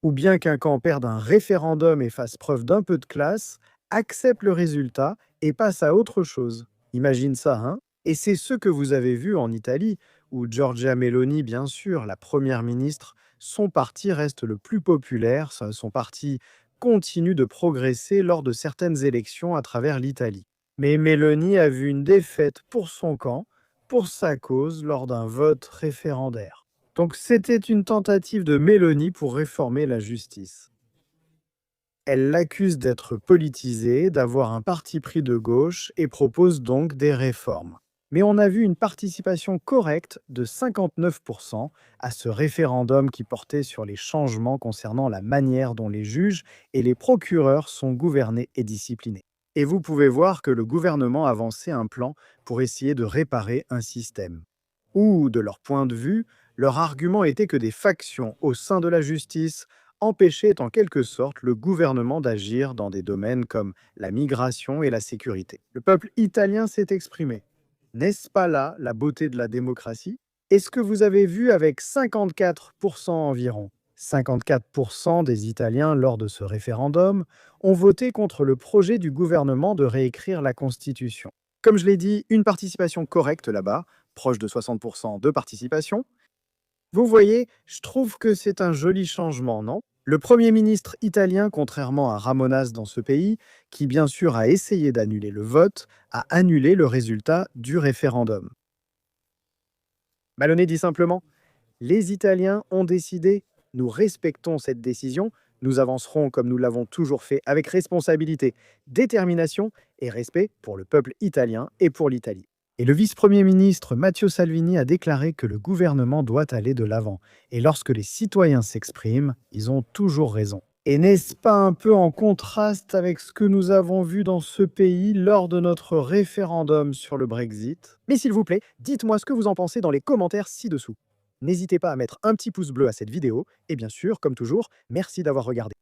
ou bien qu'un camp perde un référendum et fasse preuve d'un peu de classe, accepte le résultat et passe à autre chose. Imagine ça, hein? Et c'est ce que vous avez vu en Italie, où Giorgia Meloni, bien sûr, la première ministre, son parti reste le plus populaire, son parti continue de progresser lors de certaines élections à travers l'Italie. Mais Meloni a vu une défaite pour son camp, pour sa cause, lors d'un vote référendaire. Donc c'était une tentative de Meloni pour réformer la justice. Elle l'accuse d'être politisée, d'avoir un parti pris de gauche et propose donc des réformes. Mais on a vu une participation correcte de 59% à ce référendum qui portait sur les changements concernant la manière dont les juges et les procureurs sont gouvernés et disciplinés. Et vous pouvez voir que le gouvernement avançait un plan pour essayer de réparer un système. Ou, de leur point de vue, leur argument était que des factions au sein de la justice empêchait en quelque sorte le gouvernement d'agir dans des domaines comme la migration et la sécurité. Le peuple italien s'est exprimé. N'est-ce pas là la beauté de la démocratie? Et ce que vous avez vu avec 54% environ, 54% des Italiens lors de ce référendum ont voté contre le projet du gouvernement de réécrire la Constitution. Comme je l'ai dit, une participation correcte là-bas, proche de 60% de participation. Vous voyez, je trouve que c'est un joli changement, non? Le Premier ministre italien, contrairement à Ramonas dans ce pays, qui bien sûr a essayé d'annuler le vote, a annulé le résultat du référendum. Maloney dit simplement, les Italiens ont décidé, nous respectons cette décision, nous avancerons comme nous l'avons toujours fait avec responsabilité, détermination et respect pour le peuple italien et pour l'Italie. Et le vice-premier ministre Matteo Salvini a déclaré que le gouvernement doit aller de l'avant. Et lorsque les citoyens s'expriment, ils ont toujours raison. Et n'est-ce pas un peu en contraste avec ce que nous avons vu dans ce pays lors de notre référendum sur le Brexit? Mais s'il vous plaît, dites-moi ce que vous en pensez dans les commentaires ci-dessous. N'hésitez pas à mettre un petit pouce bleu à cette vidéo, et bien sûr, comme toujours, merci d'avoir regardé.